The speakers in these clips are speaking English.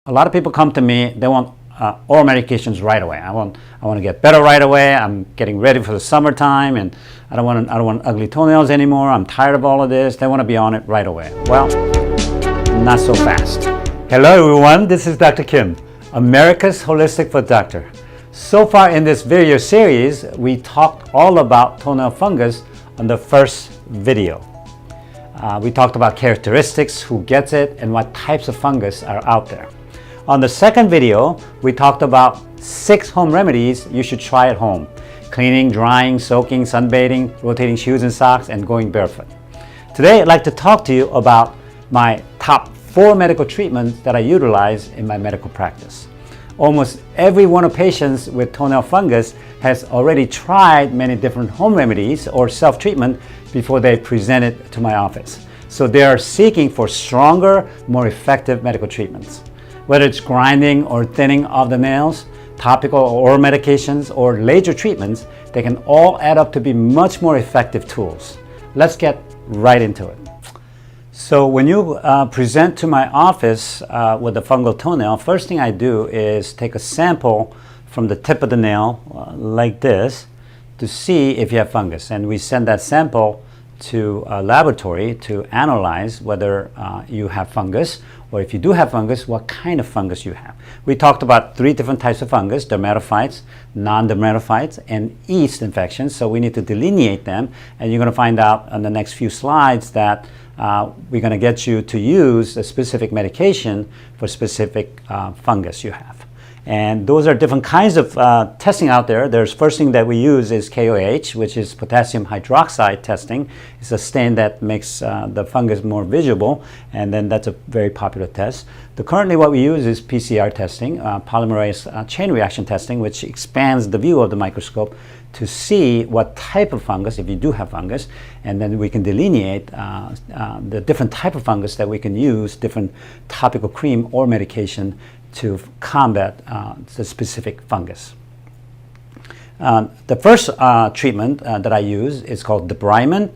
A lot of people come to me, they want oral medications right away. I want to get better right away. I'm getting ready for the summertime, and I don't want ugly toenails anymore. I'm tired of all of this. They want to be on it right away. Well, not so fast. Hello everyone, this is Dr. Kim, America's Holistic Foot Doctor. So far in this video series, we talked all about toenail fungus on the first video. We talked about characteristics, who gets it, and what types of fungus are out there. On the second video, we talked about 6 home remedies you should try at home: cleaning, drying, soaking, sunbathing, rotating shoes and socks, and going barefoot. Today, I'd like to talk to you about my top 4 medical treatments that I utilize in my medical practice. Almost every one of patients with toenail fungus has already tried many different home remedies or self-treatment before they present it to my office. So they are seeking for stronger, more effective medical treatments. Whether it's grinding or thinning of the nails, topical or oral medications, or laser treatments, they can all add up to be much more effective tools. Let's get right into it. So when you present to my office with a fungal toenail, first thing I do is take a sample from the tip of the nail like this to see if you have fungus. And we send that sample to a laboratory to analyze whether you have fungus, or if you do have fungus, what kind of fungus you have. We talked about 3 different types of fungus: dermatophytes, non-dermatophytes, and yeast infections. So we need to delineate them, and you're going to find out on the next few slides that we're going to get you to use a specific medication for specific fungus you have. And those are different kinds of testing out there. There's first thing that we use is KOH, which is potassium hydroxide testing. It's a stain that makes the fungus more visible, and then that's a very popular test. Currently what we use is PCR testing, polymerase chain reaction testing, which expands the view of the microscope to see what type of fungus, if you do have fungus, and then we can delineate the different type of fungus that we can use, different topical cream or medication to combat the specific fungus. The first treatment that I use is called debridement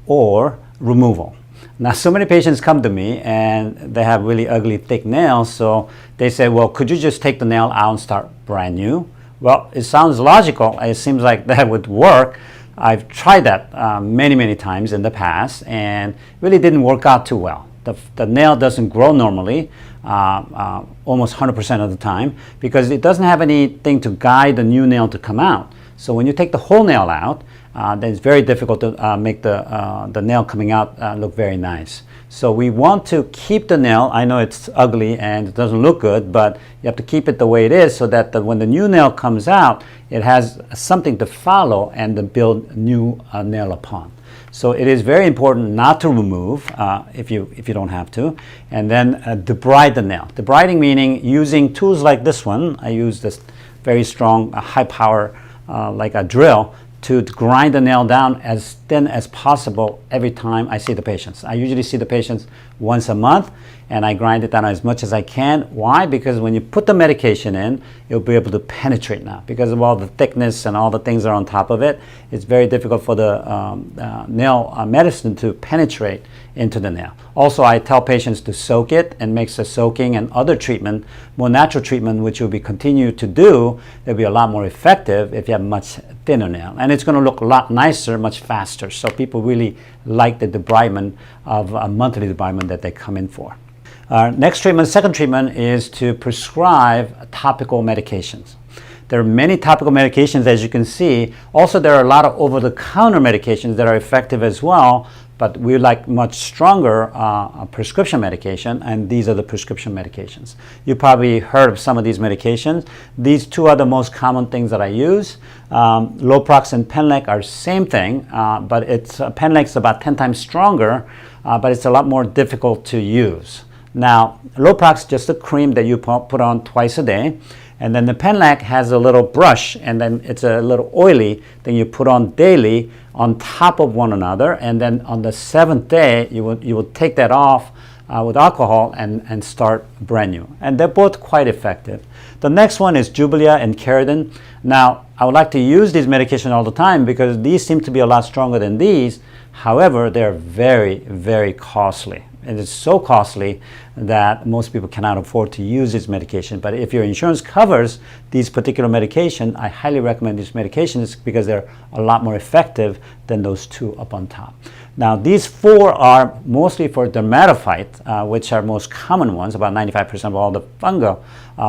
or removal. Now, so many patients come to me and they have really ugly, thick nails, so they say, well, could you just take the nail out and start brand new? Well, it sounds logical. It seems like that would work. I've tried that many times in the past, and really didn't work out too well. The nail doesn't grow normally, almost 100% of the time, because it doesn't have anything to guide the new nail to come out. So when you take the whole nail out, then it's very difficult to make the nail coming out look very nice. So we want to keep the nail. I know it's ugly and it doesn't look good, but you have to keep it the way it is so that when the new nail comes out, it has something to follow and to build a new nail upon. So it is very important not to remove if you don't have to, and then debride the nail. Debriding meaning using tools like this one. I use this very strong, high power, like a drill, to grind the nail down as thin as possible every time I see the patients. I usually see the patients once a month, and I grind it down as much as I can. Why? Because when you put the medication in, you'll be able to penetrate now. Because of all the thickness and all the things that are on top of it, it's very difficult for the nail medicine to penetrate into the nail. Also, I tell patients to soak it, and makes the soaking and other treatment, more natural treatment, which you'll be continue to do, it'll be a lot more effective if you have much thinner nail. And it's going to look a lot nicer, much faster. So people really like the debridement of a monthly debridement that they come in for. Next treatment, second treatment, is to prescribe topical medications. There are many topical medications, as you can see. Also, there are a lot of over-the-counter medications that are effective as well, but we like much stronger prescription medication, and these are the prescription medications. You probably heard of some of these medications. These 2 are the most common things that I use. Loprox and Penlec are same thing, but Penlec's about 10 times stronger, but it's a lot more difficult to use. Now, Loprox is just a cream that you put on twice a day, and then the Penlec has a little brush, and then it's a little oily, then you put on daily on top of one another, and then on the 7th day, you will take that off with alcohol and start brand new. And they're both quite effective. The next one is Jubilee and Keratin. Now, I would like to use these medications all the time because these seem to be a lot stronger than these. However, they're very, very costly. It is so costly that most people cannot afford to use this medication. But if your insurance covers these particular medication, I highly recommend these medications because they're a lot more effective than those two up on top. Now, these four are mostly for dermatophyte, which are most common ones. About 95% of all the fungal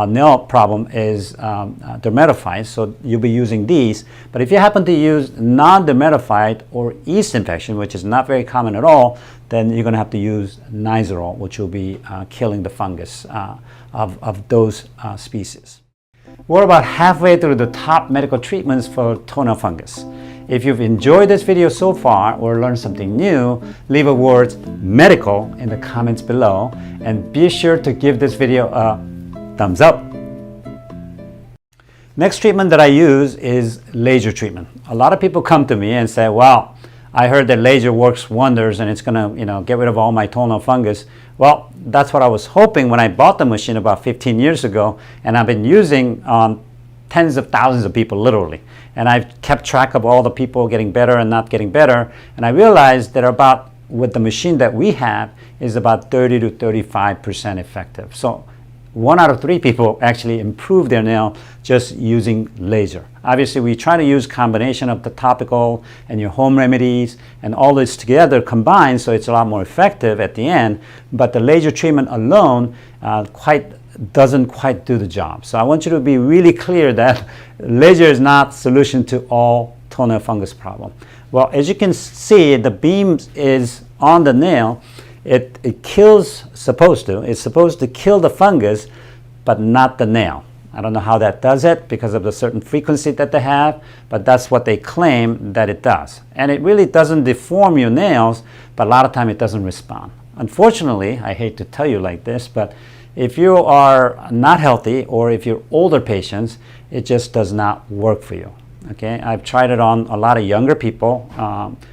nail problem is dermatophyte, so you'll be using these. But if you happen to use non-dermatophyte or yeast infection, which is not very common at all, then you're going to have to use Nizoral, which will be killing the fungus of those species. We're about halfway through the top medical treatments for toenail fungus. If you've enjoyed this video so far or learned something new, leave a word medical in the comments below, and be sure to give this video a thumbs up. Next treatment that I use is laser treatment. A lot of people come to me and say, well, I heard that laser works wonders and it's gonna, get rid of all my toenail fungus. Well, that's what I was hoping when I bought the machine about 15 years ago, and I've been using on tens of thousands of people, literally. And I've kept track of all the people getting better and not getting better. And I realized that with the machine that we have, is about 30 to 35% effective. So 1 out of 3 people actually improve their nail just using laser. Obviously, we try to use combination of the topical and your home remedies and all this together combined, so it's a lot more effective at the end. But the laser treatment alone doesn't quite do the job. So I want you to be really clear that laser is not solution to all toenail fungus problem. Well, as you can see, the beam is on the nail. It's supposed to kill the fungus, but not the nail. I don't know how that does it because of the certain frequency that they have, but that's what they claim that it does. And it really doesn't deform your nails, but a lot of time it doesn't respond. Unfortunately, I hate to tell you like this, but if you are not healthy or if you're older patients, it just does not work for you. Okay, I've tried it on a lot of younger people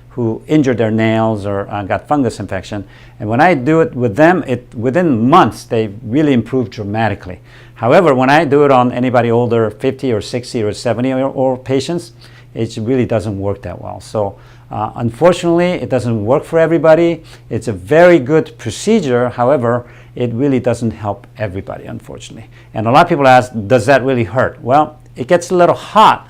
who injured their nails or got fungus infection, and when I do it with them, within months they really improve dramatically. However, when I do it on anybody older, 50 or 60 or 70 or patients, it really doesn't work that well. So unfortunately, it doesn't work for everybody. It's a very good procedure. However, it really doesn't help everybody, unfortunately. And a lot of people ask, does that really hurt? Well, it gets a little hot.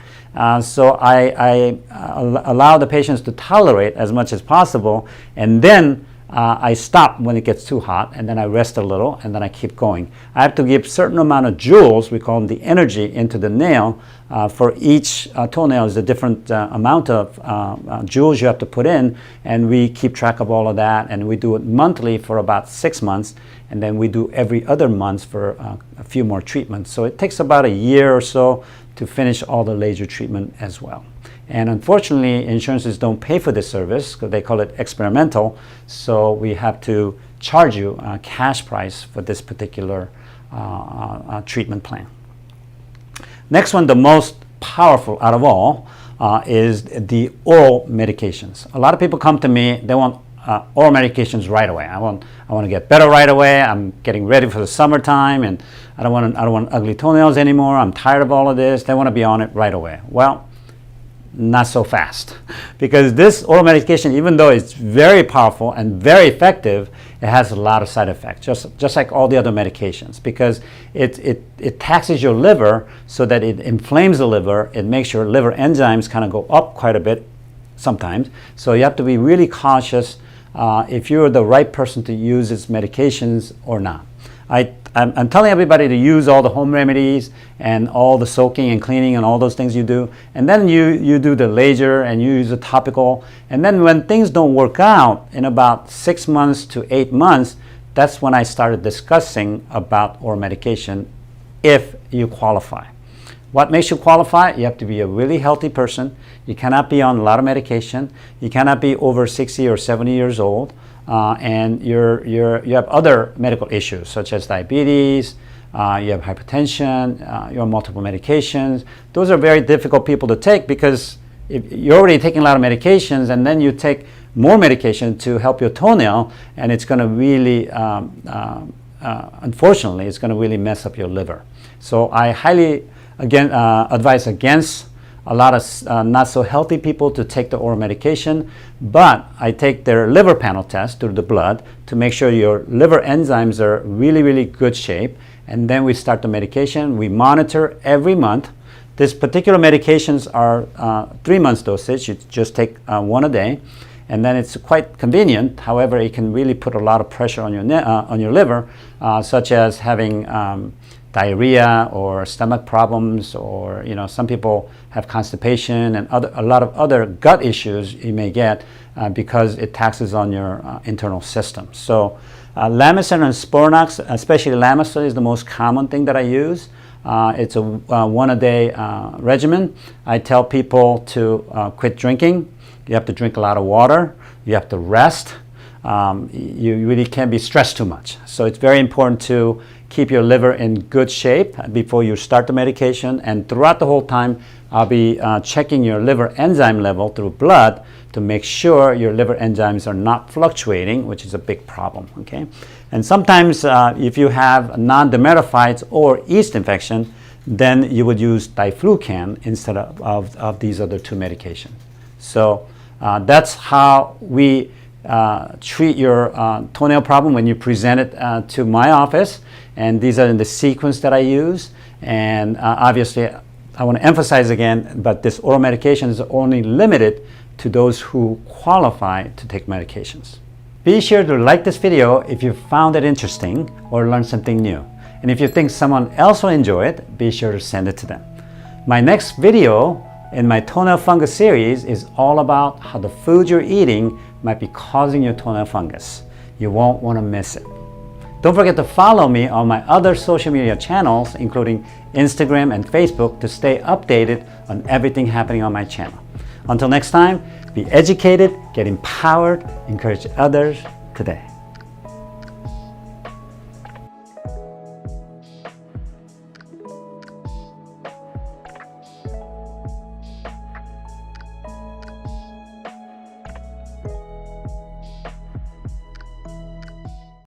So I allow the patients to tolerate as much as possible, and then I stop when it gets too hot, and then I rest a little, and then I keep going. I have to give certain amount of joules, we call them the energy, into the nail. For each toenail is a different amount of joules you have to put in, and we keep track of all of that, and we do it monthly for about 6 months, and then we do every other month for a few more treatments. So it takes about a year or so to finish all the laser treatment as well. And unfortunately, insurances don't pay for this service because they call it experimental, so we have to charge you a cash price for this particular treatment plan. Next one, the most powerful out of all, is the oral medications. A lot of people come to me, they want oral medications right away. I want to get better right away. I'm getting ready for the summertime, and I don't want ugly toenails anymore. I'm tired of all of this. They want to be on it right away. Well, not so fast, because this oral medication, even though it's very powerful and very effective, it has a lot of side effects, just like all the other medications, because it taxes your liver so that it inflames the liver. It makes your liver enzymes kind of go up quite a bit sometimes. So you have to be really cautious if you're the right person to use its medications or not. I'm telling everybody to use all the home remedies and all the soaking and cleaning and all those things you do, and then you do the laser and you use the topical, and then when things don't work out in about 6 months to 8 months, that's when I started discussing about oral medication if you qualify. What makes you qualify? You have to be a really healthy person. You cannot be on a lot of medication. You cannot be over 60 or 70 years old. And you have other medical issues such as diabetes, you have hypertension, you have multiple medications. Those are very difficult people to take, because if you're already taking a lot of medications and then you take more medication to help your toenail, and it's going to really, unfortunately, it's going to really mess up your liver. So I highly advise against a lot of not so healthy people to take the oral medication, but I take their liver panel test through the blood to make sure your liver enzymes are really, really good shape. And then we start the medication. We monitor every month. This particular medications are 3 months dosage. You just take one a day. And then it's quite convenient. However, it can really put a lot of pressure on your liver, such as having diarrhea or stomach problems, or some people have constipation and a lot of other gut issues you may get because it taxes on your internal system. So Lamisil and Sporanox, especially Lamisil, is the most common thing that I use. It's a one-a-day regimen. I tell people to quit drinking. You have to drink a lot of water. You have to rest. You really can't be stressed too much. So it's very important to keep your liver in good shape before you start the medication. And throughout the whole time, I'll be checking your liver enzyme level through blood to make sure your liver enzymes are not fluctuating, which is a big problem. Okay. And sometimes if you have non-dermatophytes or yeast infection, then you would use diflucan instead of these other two medications. So that's how we treat your toenail problem when you present it to my office. And these are in the sequence that I use. And obviously, I want to emphasize again, but this oral medication is only limited to those who qualify to take medications. Be sure to like this video if you found it interesting or learned something new. And if you think someone else will enjoy it, be sure to send it to them. My next video in my toenail fungus series is all about how the food you're eating might be causing your toenail fungus. You won't want to miss it. Don't forget to follow me on my other social media channels, including Instagram and Facebook, to stay updated on everything happening on my channel. Until next time, be educated, get empowered, encourage others today.